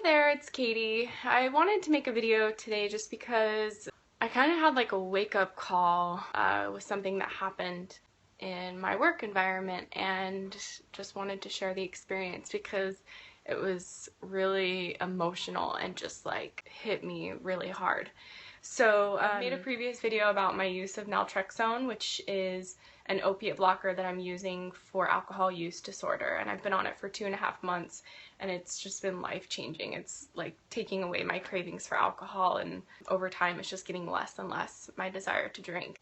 there, it's Katie. I wanted to make a video today just because I kind of had like a wake-up call with something that happened in my work environment, and just wanted to share the experience because it was really emotional and just like hit me really hard. So I made a previous video about my use of Naltrexone, which is an opiate blocker that I'm using for alcohol use disorder, and I've been on it for 2.5 months, and it's just been life-changing. It's like taking away my cravings for alcohol, and over time it's just getting less and less my desire to drink.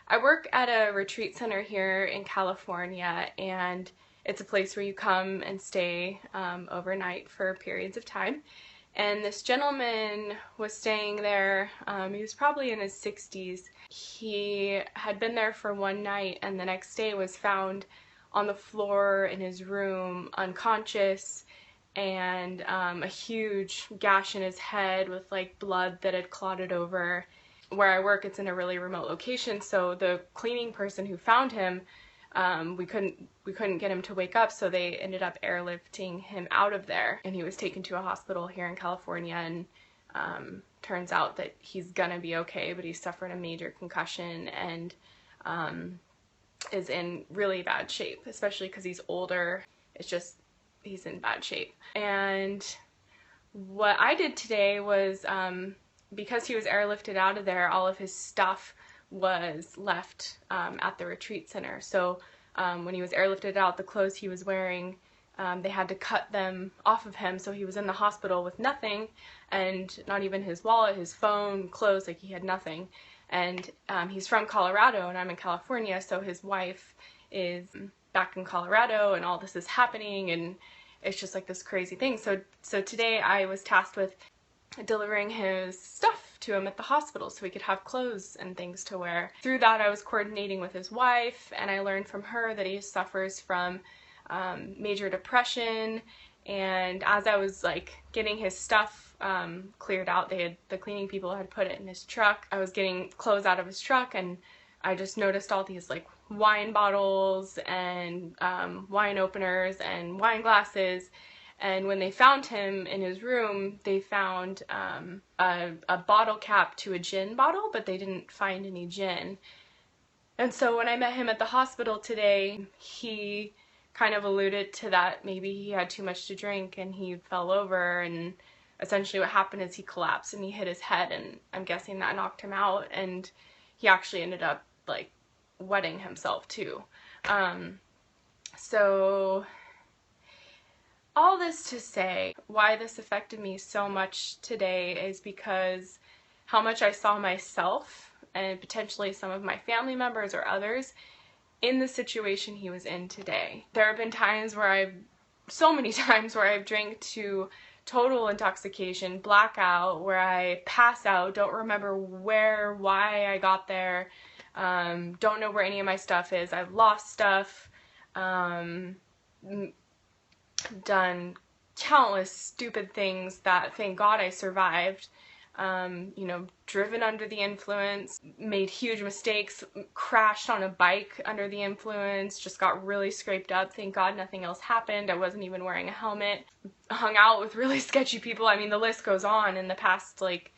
I work at a retreat center here in California, and it's a place where you come and stay overnight for periods of time. And this gentleman was staying there. He was probably in his 60s. He had been there for one night, and the next day was found on the floor in his room, unconscious, and a huge gash in his head with like blood that had clotted over. Where I work, it's in a really remote location, so the cleaning person who found him, we couldn't get him to wake up, so they ended up airlifting him out of there, and he was taken to a hospital here in California, and turns out that he's gonna be okay, but he suffered a major concussion and is in really bad shape, especially because he's older. It's just, he's in bad shape. And what I did today was, because he was airlifted out of there, all of his stuff was left at the retreat center. So when he was airlifted out, the clothes he was wearing, they had to cut them off of him, so he was in the hospital with nothing, and not even his wallet, his phone, clothes, like he had nothing. And he's from Colorado and I'm in California, so his wife is back in Colorado and all this is happening, and it's just like this crazy thing. So today I was tasked with delivering his stuff to him at the hospital so he could have clothes and things to wear. Through that, I was coordinating with his wife, and I learned from her that he suffers from major depression. And as I was like getting his stuff cleared out, the cleaning people had put it in his truck. I was getting clothes out of his truck, and I just noticed all these like wine bottles and wine openers and wine glasses. And when they found him in his room, they found a bottle cap to a gin bottle, but they didn't find any gin. And so when I met him at the hospital today, he kind of alluded to that maybe he had too much to drink and he fell over, and essentially what happened is he collapsed and he hit his head, and I'm guessing that knocked him out, and he actually ended up like wetting himself too. So all this to say, why this affected me so much today is because how much I saw myself and potentially some of my family members or others in the situation he was in today. There have been times where so many times where I've drank to total intoxication, blackout, where I pass out, don't remember why I got there, don't know where any of my stuff is, I've lost stuff, done countless stupid things that thank God I survived. You know, driven under the influence, made huge mistakes, crashed on a bike under the influence, just got really scraped up. Thank God nothing else happened. I wasn't even wearing a helmet. Hung out with really sketchy people. I mean, the list goes on. In the past like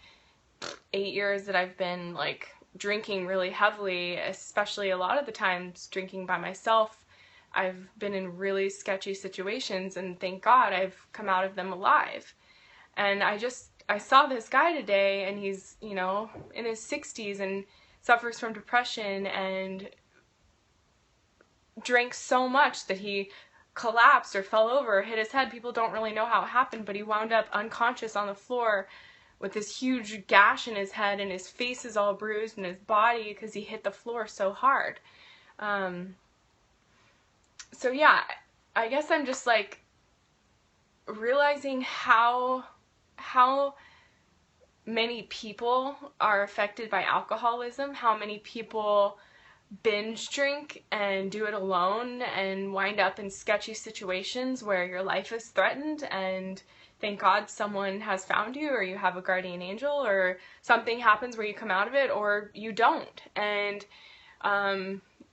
8 years that I've been like drinking really heavily, especially a lot of the times drinking by myself, I've been in really sketchy situations, and thank God I've come out of them alive. And I saw this guy today, and he's, you know, in his 60s and suffers from depression and drank so much that he collapsed or fell over or hit his head. People don't really know how it happened, but he wound up unconscious on the floor with this huge gash in his head, and his face is all bruised, and his body because he hit the floor so hard. So yeah, I guess I'm just like realizing how many people are affected by alcoholism, how many people binge drink and do it alone and wind up in sketchy situations where your life is threatened, and thank God someone has found you, or you have a guardian angel, or something happens where you come out of it, or you don't. And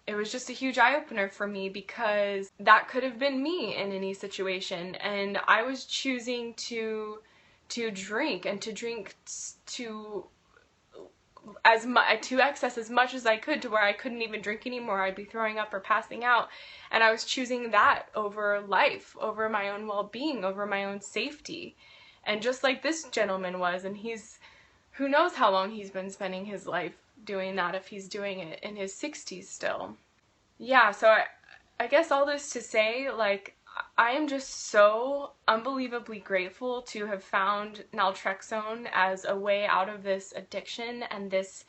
it was just a huge eye-opener for me, because that could have been me in any situation, and I was choosing to to drink, and to drink to excess as much as I could, to where I couldn't even drink anymore. I'd be throwing up or passing out, and I was choosing that over life, over my own well-being, over my own safety. And just like this gentleman was, and who knows how long he's been spending his life doing that, if he's doing it in his 60s still. Yeah, so I guess all this to say, like, I am just so unbelievably grateful to have found naltrexone as a way out of this addiction and this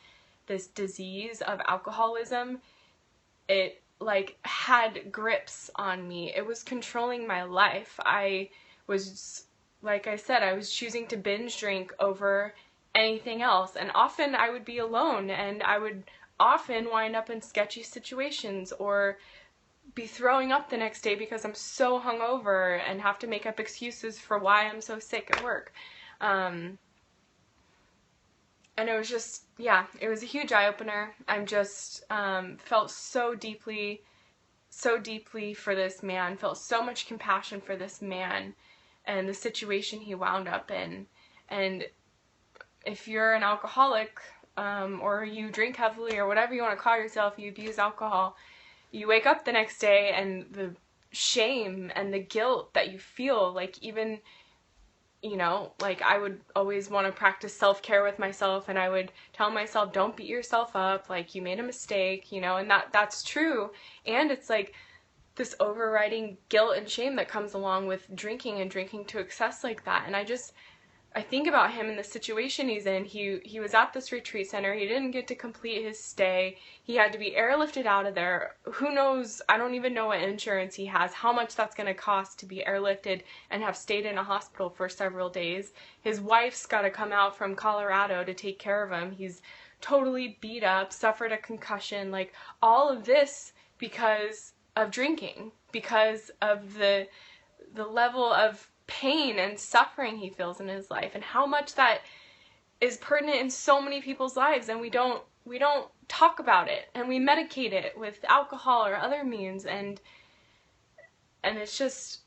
disease of alcoholism. It, like, had grips on me. It was controlling my life. I was, like I said, I was choosing to binge drink over anything else, and often I would be alone, and I would often wind up in sketchy situations, or be throwing up the next day because I'm so hungover and have to make up excuses for why I'm so sick at work. And it was just, yeah, it was a huge eye-opener. I'm just felt so deeply for this man, felt so much compassion for this man and the situation he wound up in. And if you're an alcoholic, or you drink heavily, or whatever you want to call yourself, you abuse alcohol, you wake up the next day and the shame and the guilt that you feel, like, even, you know, like, I would always want to practice self-care with myself, and I would tell myself, don't beat yourself up, like, you made a mistake, you know, and that's true. And it's like this overriding guilt and shame that comes along with drinking, and drinking to excess like that. And I think about him and the situation he's in. He was at this retreat center. He didn't get to complete his stay. He had to be airlifted out of there. Who knows? I don't even know what insurance he has, how much that's going to cost to be airlifted and have stayed in a hospital for several days. His wife's got to come out from Colorado to take care of him. He's totally beat up, suffered a concussion, like, all of this because of drinking, because of the level of pain and suffering he feels in his life, and how much that is pertinent in so many people's lives, and we don't talk about it, and we medicate it with alcohol or other means, and it's just,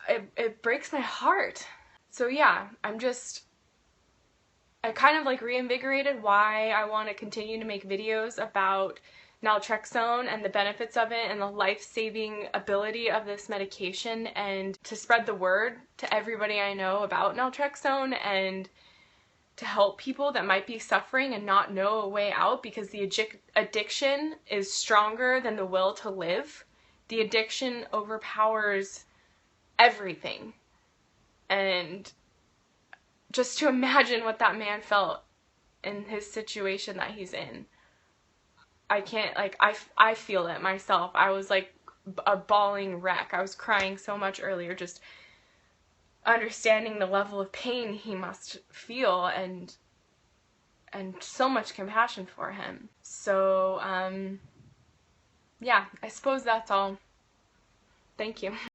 it breaks my heart. So yeah, I kind of, like, reinvigorated why I want to continue to make videos about naltrexone and the benefits of it and the life-saving ability of this medication, and to spread the word to everybody I know about naltrexone, and to help people that might be suffering and not know a way out, because the addiction is stronger than the will to live. The addiction overpowers everything. And just to imagine what that man felt in his situation that he's in, I can't, like, I feel it myself. I was like a bawling wreck. I was crying so much earlier, just understanding the level of pain he must feel, and so much compassion for him. So, yeah, I suppose that's all. Thank you.